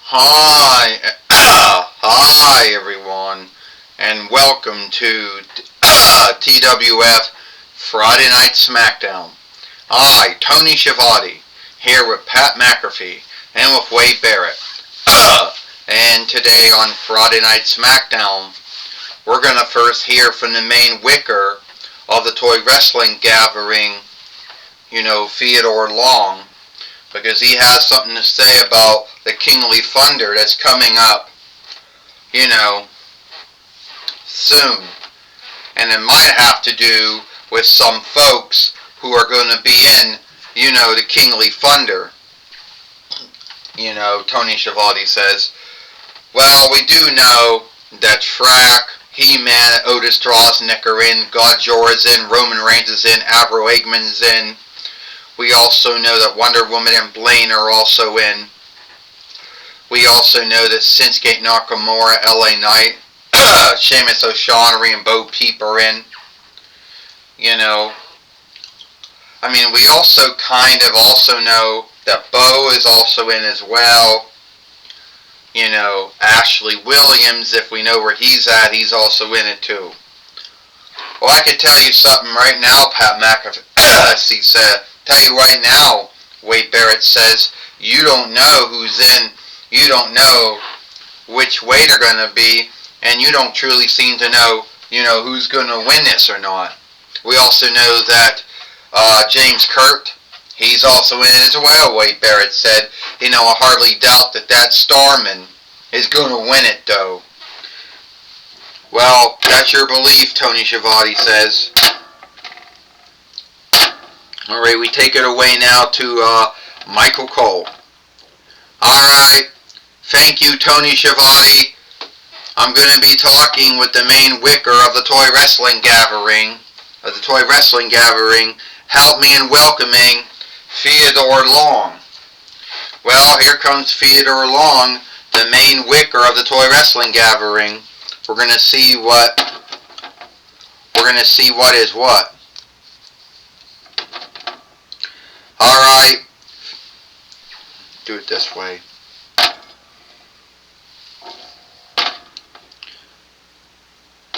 Hi, hi everyone, and welcome to TWF Friday Night Smackdown. I, Tony Schiavone, here with Pat McAfee and with Wade Barrett. And today on Friday Night Smackdown, we're gonna first hear from the main wicker of the toy wrestling gathering, Theodore Long, because he has something to say about the Kingly Thunder that's coming up, soon. And it might have to do with some folks who are going to be in, the Kingly Thunder. Tony Schiavone says, well, we do know that Frack, He-Man, Otis Strosnick are in, Godzilla is in, Roman Reigns is in, Avro Eggman's in. We also know that Wonder Woman and Blaine are also in. We also know that Shinsuke Nakamura, LA Knight, Sheamus O'Shaughnessy, and Bo Peep are in. We also kind of also know that Bo is also in as well. Ashley Williams, if we know where he's at, he's also in it too. Well, I could tell you something right now, Pat McAfee said. Tell you right now, Wade Barrett says, you don't know who's in, you don't know which way they're going to be, and you don't truly seem to know, who's going to win this or not. We also know that James Kurt, he's also in it as well, Wade Barrett said. I hardly doubt that Starman is going to win it, though. Well, that's your belief, Tony Schiavone says. Alright, we take it away now to Michael Cole. Alright, thank you, Tony Schiavone. I'm going to be talking with the main wicker of the toy wrestling gathering. Help me in welcoming Theodore Long. Well, here comes Theodore Long, the main wicker of the toy wrestling gathering. We're going to see what is what. Alright, do it this way.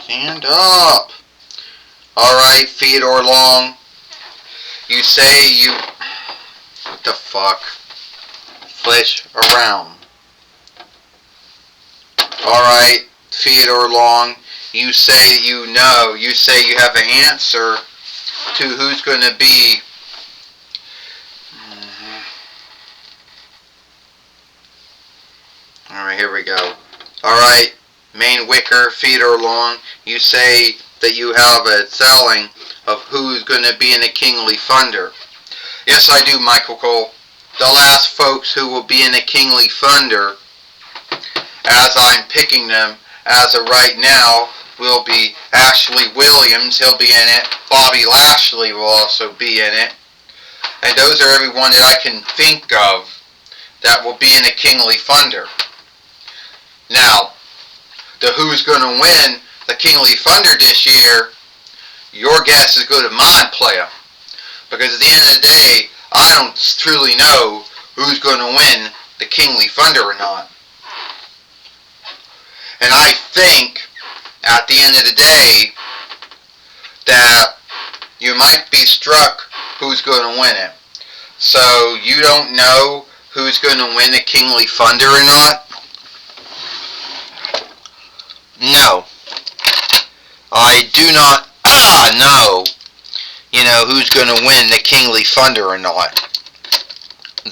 Stand up. Alright, Theodore Long. You say you... What the fuck? Flish around. Alright, Theodore Long. You say you know. You say you have an answer to who's going to be... Alright, here we go. Alright, main wicker, Theodore Long, you say that you have a telling of who's going to be in the Kingly Thunder. Yes, I do, Michael Cole. The last folks who will be in the Kingly Thunder, as I'm picking them as of right now, will be Ashley Williams, he'll be in it. Bobby Lashley will also be in it. And those are everyone that I can think of that will be in the Kingly Thunder. Now, the who's going to win the Kingly Thunder this year, your guess is good as mine, player. Because at the end of the day, I don't truly know who's going to win the Kingly Thunder or not. And I think, at the end of the day, that you might be struck who's going to win it. So, you don't know who's going to win the Kingly Thunder or not? No. I do not know, who's going to win the Kingly Thunder or not.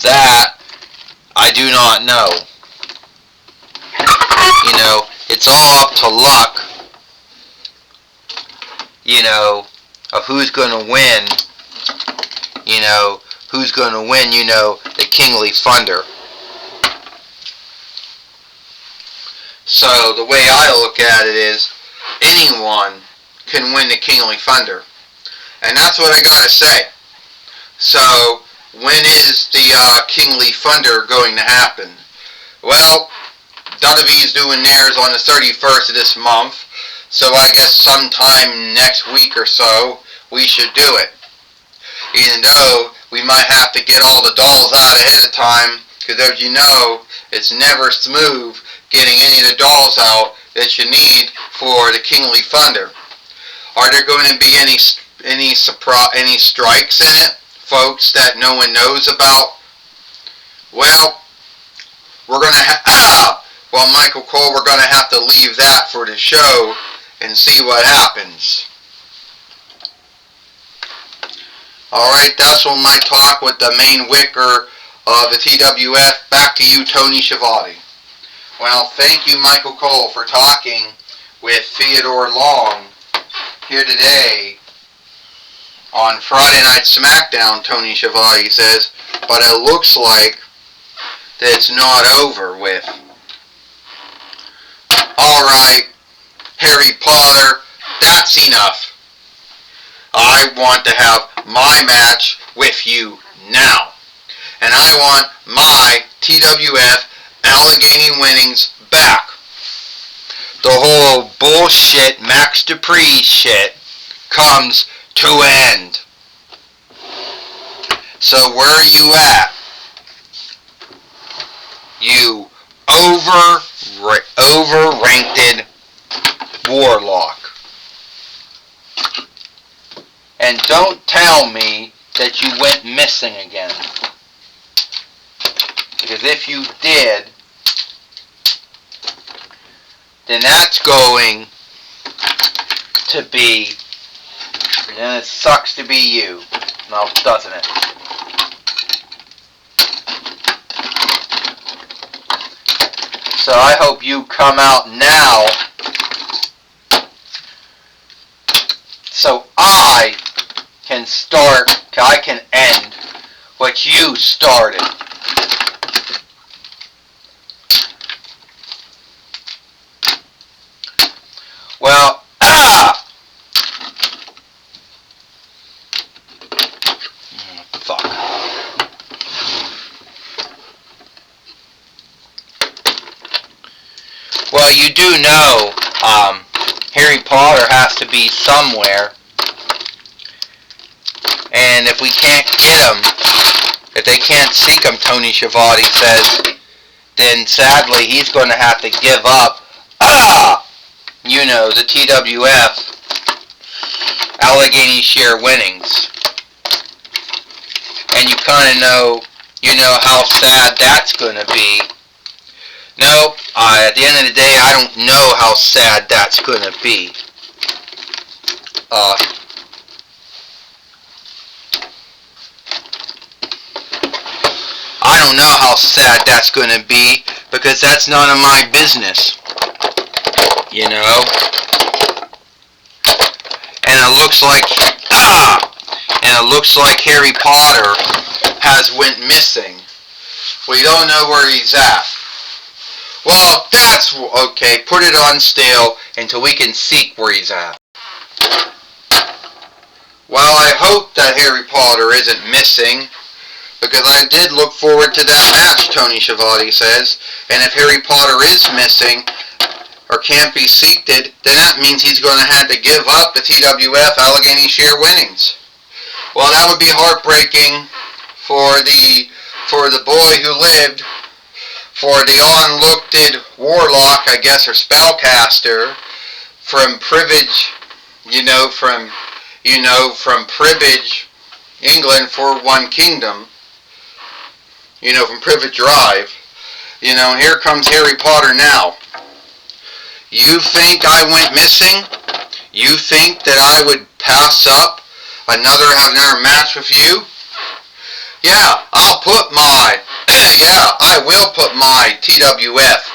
That, I do not know. It's all up to luck, of who's going to win, who's going to win, the Kingly Thunder. So, the way I look at it is, anyone can win the Kingly Thunder. And that's what I gotta say. So, when is the Kingly Thunder going to happen? Well, WWE's doing theirs on the 31st of this month. So I guess sometime next week or so, we should do it. Even though we might have to get all the dolls out ahead of time Because as you know, it's never smooth getting any of the dolls out that you need for the Kingly Thunder. Are there going to be any strikes in it, folks, that no one knows about? Well, Michael Cole, we're going to have to leave that for the show and see what happens. Alright, that's all my talk with the main wicker of the TWF. Back to you, Tony Schiavone. Well, thank you, Michael Cole, for talking with Theodore Long here today on Friday Night Smackdown, Tony Schiavone says, but it looks like that it's not over with. Alright, Harry Potter, that's enough. I want to have my match with you now. And I want my TWF Allegheny winnings back. The whole bullshit Max Dupree shit comes to an end. So where are you at? You overranked warlock. And don't tell me that you went missing again. Because if you did, then that's going to be, and it sucks to be you. No, doesn't it? So I hope you come out now so I can end what you started. Well, fuck. Well, you do know, Harry Potter has to be somewhere. And if we can't get him, if they can't seek him, Tony Schiavone says, then sadly he's going to have to give up, you know, the TWF Allegheny share winnings. And you kind of know, you know how sad that's going to be. No, at the end of the day, I don't know how sad that's going to be. I don't know how sad that's going to be because that's none of my business. You know? And it looks like Harry Potter has went missing. We don't know where he's at. Well, that's okay. Put it on stale until we can seek where he's at. Well, I hope that Harry Potter isn't missing, because I did look forward to that match, Tony Schiavone says. And if Harry Potter is missing, or can't be seeked, then that means he's going to have to give up the TWF Allegheny share winnings. Well, that would be heartbreaking for the boy who lived, for the unlooked warlock, I guess, or spellcaster from Privilege, from Privilege, England, for one kingdom, from Privilege Drive. Here comes Harry Potter now. You think I went missing? You think that I would pass up have another match with you? Yeah, I will put my TWF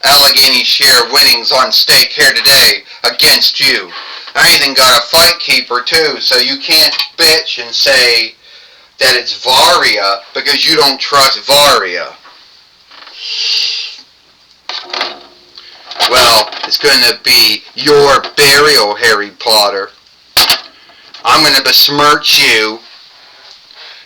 Allegheny share winnings on stake here today against you. I even got a fight keeper too, so you can't bitch and say that it's Varia because you don't trust Varia. Well, it's going to be your burial, Harry Potter. I'm going to besmirch you.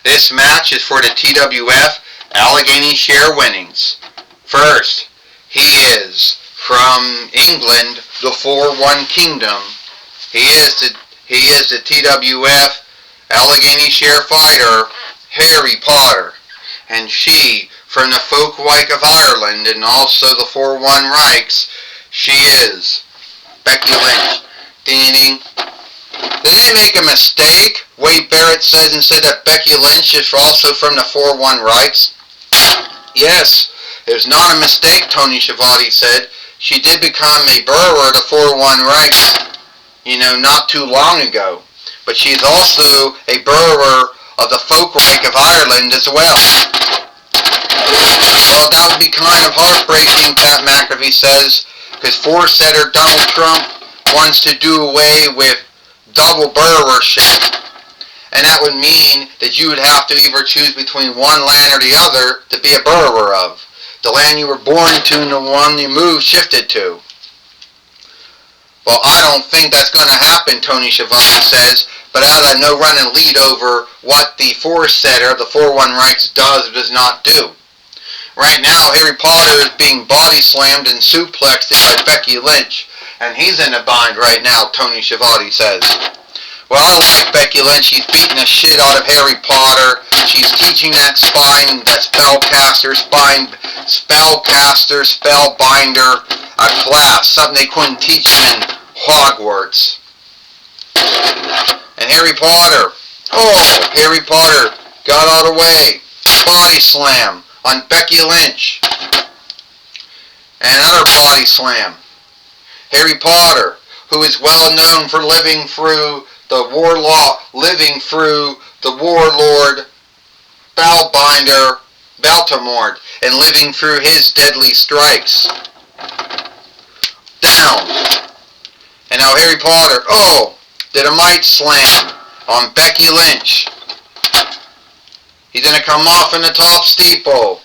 This match is for the TWF Allegheny share winnings. First, he is from England, the 4-1 Kingdom. He is the TWF Allegheny share fighter, Harry Potter. And she, from the Folkwyk of Ireland, and also the 4-1 Reichs, she is Becky Lynch. Ding ding. Did they make a mistake? Wade Barrett says instead that Becky Lynch is also from the 4-1 Reichs. Yes, it was not a mistake, Tony Schiavone said. She did become a burrower of the 4-1 Reichs, not too long ago. But she's also a burrower of the Folkwyk of Ireland as well. Well, that would be kind of heartbreaking, Pat McAfee says, because four-setter Donald Trump wants to do away with double burrowership. And that would mean that you would have to either choose between one land or the other to be a burrower of. The land you were born to and the one you shifted to. Well, I don't think that's going to happen, Tony Schiavone says, but I have no running lead over what the four-setter of the 4-1 Reichs does or does not do. Right now, Harry Potter is being body slammed and suplexed by Becky Lynch, and he's in a bind right now, Tony Schiavone says. Well, I like Becky Lynch. She's beating the shit out of Harry Potter. She's teaching that spellbinder, a class, something they couldn't teach him in Hogwarts. And Harry Potter got out of the way. Body slam on Becky Lynch. And another body slam. Harry Potter, who is well known for living through the warlord Spellbinder Baltimore, and living through his deadly strikes. Down. And now Harry Potter, did a might slam on Becky Lynch. He's going to come off in the top steeple.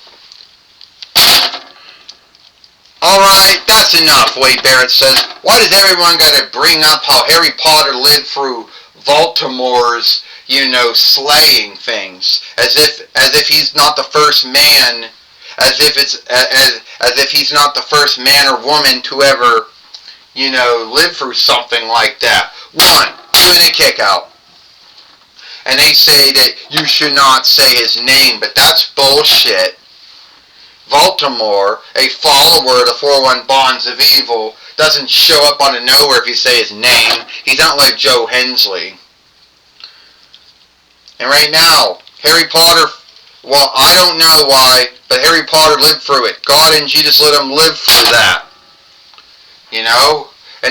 Alright, that's enough, Wade Barrett says. Why does everyone got to bring up how Harry Potter lived through Baltimore's, slaying things? As if he's not the first man, as if he's not the first man or woman to ever, live through something like that. 1, 2 and a kick out. And they say that you should not say his name, but that's bullshit. Baltimore, a follower of the 4-1 Bonds of Evil, doesn't show up out of nowhere if you say his name. He's not like Joe Hensley. And right now, Harry Potter, well, I don't know why, but Harry Potter lived through it. God and Jesus let him live through that. And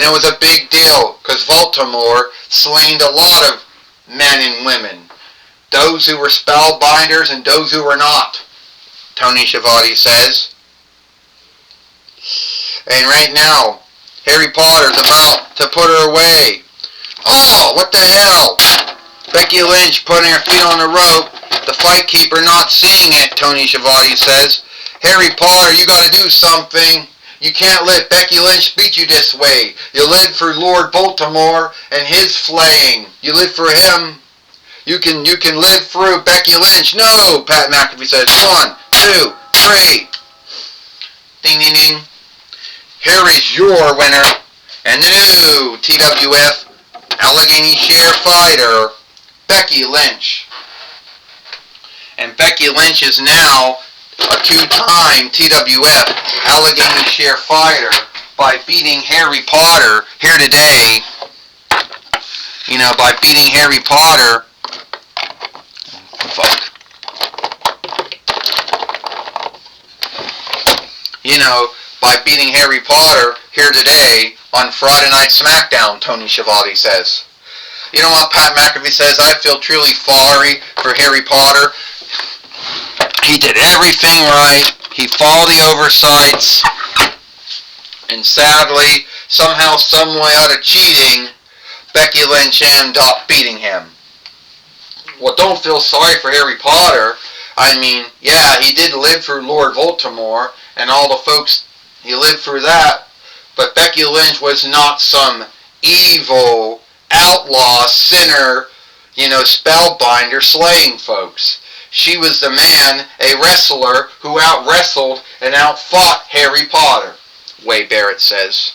it was a big deal, because Baltimore slain a lot of men and women. Those who were spellbinders and those who were not, Tony Schiavone says. And right now, Harry Potter's about to put her away. Oh, what the hell? Becky Lynch putting her feet on the rope. The fight keeper not seeing it, Tony Schiavone says. Harry Potter, you gotta do something. You can't let Becky Lynch beat you this way. You live for Lord Baltimore and his flaying. You live for him. You can live through Becky Lynch. No, Pat McAfee says. 1, 2, 3. Ding, ding, ding. Here is your winner. And the new TWF Allegheny Share fighter, Becky Lynch. And Becky Lynch is now a 2-time TWF Allegheny Share fighter by beating Harry Potter here today. By beating Harry Potter. Fuck. By beating Harry Potter here today on Friday Night Smackdown, Tony Schiavone says. You know what Pat McAfee says? I feel truly sorry for Harry Potter. He did everything right. He followed the oversights. And sadly, somehow, someway out of cheating, Becky Lynch ended up beating him. Well, don't feel sorry for Harry Potter. I mean, yeah, he did live through Lord Voldemort and all the folks, he lived through that. But Becky Lynch was not some evil, outlaw, sinner, spellbinder slaying folks. She was the man, a wrestler, who out-wrestled and out-fought Harry Potter, Wade Barrett says.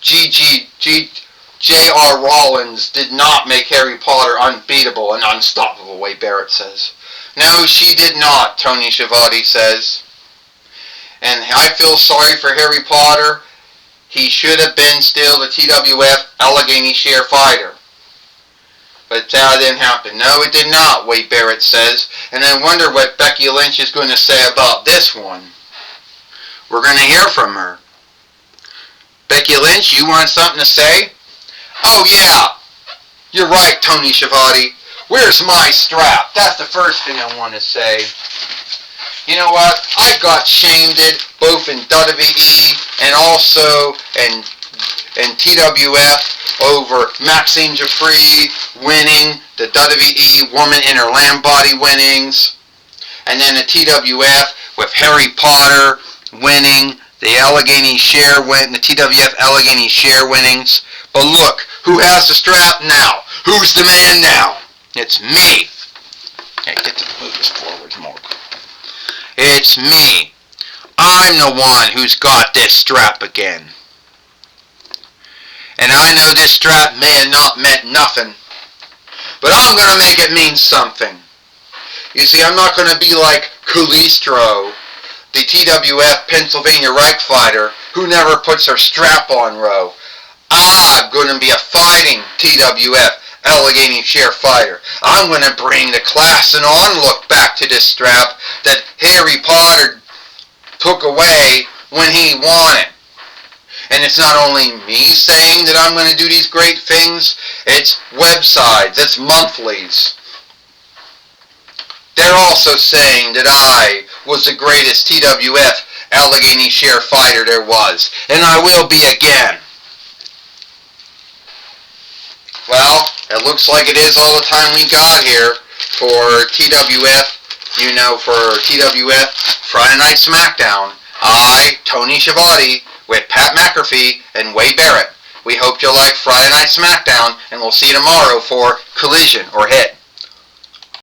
J.R. Rollins did not make Harry Potter unbeatable and unstoppable, Wade Barrett says. No, she did not, Tony Schiavone says. And I feel sorry for Harry Potter. He should have been still the TWF Allegheny Share fighter. But that didn't happen. No, it did not, Wade Barrett says. And I wonder what Becky Lynch is going to say about this one. We're going to hear from her. Becky Lynch, you want something to say? Oh, yeah. You're right, Tony Schiavone. Where's my strap? That's the first thing I want to say. You know what? I got shamed both in WWE and also in TWF over Maxine Jeffrey winning the WWE Woman in Her Lamb Body winnings. And then the TWF with Harry Potter winning the Allegheny Share the TWF Allegheny Share winnings. But look, who has the strap now? Who's the man now? It's me. Hey, get to move this forward more. It's me. I'm the one who's got this strap again. And I know this strap may have not meant nothing, but I'm going to make it mean something. You see, I'm not going to be like Calistro, the TWF Pennsylvania Reich fighter who never puts her strap on row. I'm going to be a fighting TWF Allegheny Share fighter. I'm going to bring the class and on look back to this strap that Harry Potter took away when he won it. And it's not only me saying that I'm going to do these great things, it's websites, it's monthlies. They're also saying that I was the greatest TWF Allegheny Share fighter there was, and I will be again. Well, it looks like it is all the time we got here for TWF, for TWF Friday Night Smackdown. I, Tony Schiavone, with Pat McAfee and Wade Barrett. We hope you like Friday Night Smackdown, and we'll see you tomorrow for Collision or Hit.